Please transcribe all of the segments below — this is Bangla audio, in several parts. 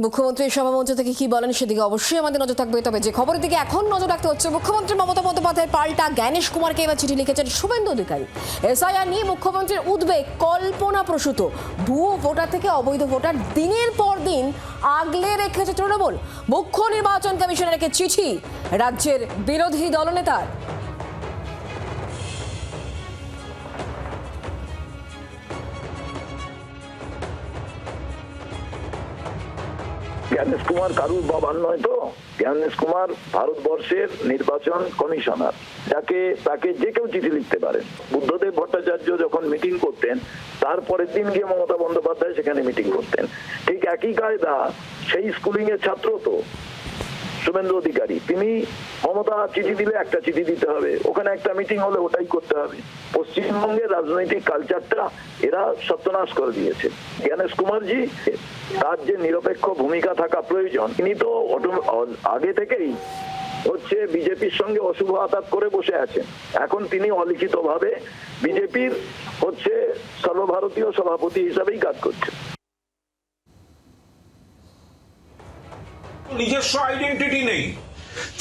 মুখ্যমন্ত্রী সভামঞ্চ থেকে কি বলেন সেদিকে অবশ্যই আমাদের নজর থাকবে। তবে যে খবরের দিকে এখন নজর রাখতে হচ্ছে, মুখ্যমন্ত্রী মমতা বন্দ্যোপাধ্যায়ের পাল্টা জ্ঞানেশ কুমারকে এবার চিঠি লিখেছেন শুভেন্দু অধিকারী। এসআইআর নিয়ে মুখ্যমন্ত্রীর উদ্বেগ কল্পনাপ্রসূত। ভুয়ো ভোটার থেকে অবৈধ ভোটার দিনের পর দিন আগলে রেখেছে তৃণমূল। মুখ্য নির্বাচন কমিশনারকে চিঠি রাজ্যের বিরোধী দলনেতার। জ্ঞানেশ কুমার কারুর বাবার নয় তো। জ্ঞানেশ কুমার ভারতবর্ষের নির্বাচন কমিশনার, তাকে যে কেউ চিঠি লিখতে পারেন। বুদ্ধদেব ভট্টাচার্য যখন মিটিং করতেন তারপরের দিন গিয়ে মমতা বন্দ্যোপাধ্যায় সেখানে মিটিং করতেন। ঠিক একই কায়দা, সেই স্কুলিং এর ছাত্র তো শুভেন্দু অধিকারী। তিনি মমতা চিঠি দিলে একটা চিঠি দিতে হবে, ওখানে একটা মিটিং হলে ওটাই করতে হবে। পশ্চিমবঙ্গের রাজনৈতিক কালচারটা এরা সত্যনাশ করে দিয়েছে। জ্ঞানেশ কুমারজি, তার যে নিরপেক্ষ ভূমিকা থাকা প্রয়োজন, তিনি তো আগে থেকেই বিজেপির সঙ্গে অশুভ আঘাত করে বসে আছেন। এখন তিনি অলিখিতভাবে বিজেপির সর্বভারতীয় সভাপতি হিসাবেই কাজ করছেন। নিজস্ব আইডেন্টিটি নেই।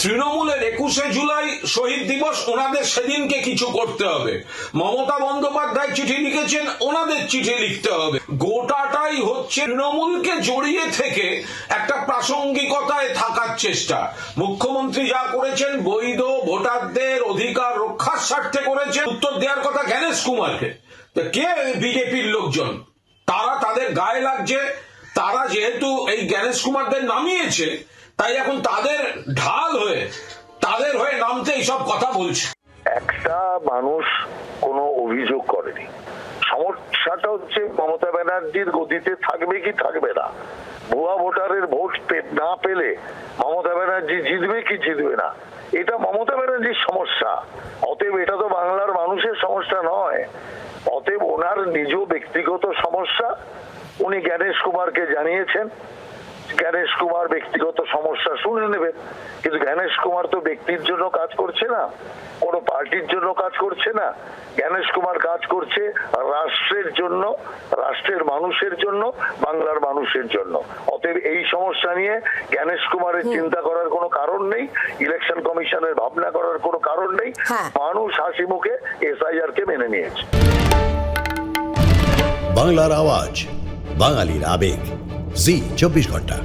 তৃণমূলের 21শে জুলাই শহীদ দিবস, ওনাদের সেদিনকে কিছু করতে হবে। মমতা বন্দ্যোপাধ্যায় চিঠি লিখেছেন, ওনাদের চিঠি লিখতে হবে। গোটাটাই হচ্ছে তৃণমূলকে জড়িয়ে থেকে একটা প্রাসঙ্গিকতায় থাকার চেষ্টা। মুখ্যমন্ত্রী যা করেছেন বৈধ ভোটারদের অধিকার রক্ষার স্বার্থে করেছেন। উত্তর দেওয়ার কথা জ্ঞানেশ কুমারকে। কে বিজেপির লোকজন? তারা তাদের গায়ে লাগছে। তারা যেহেতু এই জ্ঞানেশ কুমারদের নামিয়েছে, তাই এখন তাদের ঢাল হয়ে তাদের হয়ে নামতে এইসব কথা বলছে। একটা মানুষ কোনো অভিযোগ করেনি। সমস্যাটা হচ্ছে মমতা ব্যানার্জির গদিতে থাকবে কি থাকবে না। ভুয়া ভোটারের ভোট না পেলে মমতা ব্যানার্জি জিতবে কি জিতবে না, এটা মমতা ব্যানার্জির সমস্যা। অতএব এটা তো বাংলার মানুষের সমস্যা নয়। অতএব ওনার নিজ ব্যক্তিগত সমস্যা, উনি জ্ঞানেশ কুমারকে জানিয়েছেন। জ্ঞানেশ কুমার ব্যক্তিগত সমস্যা শুনে নেবেন, কিন্তু জ্ঞানেশ কুমার তো ব্যক্তির জন্য কাজ করছে না, কোনো পার্টির জন্য কাজ করছে না। জ্ঞানেশ কুমার কাজ করছে রাষ্ট্রের জন্য, রাষ্ট্রের মানুষের জন্য, বাংলার মানুষের জন্য। অতএব এই সমস্যা নিয়ে জ্ঞানেশ কুমারের চিন্তা করার কোনো কারণ নেই, ইলেকশন কমিশনের ভাবনা করার কোনো কারণ নেই। মানুষ হাসি মুখে এসআইআর কে মেনে নিয়েছে। বাংলার আওয়াজ, বাঙালির আবেগ, জি 24 ঘন্টা।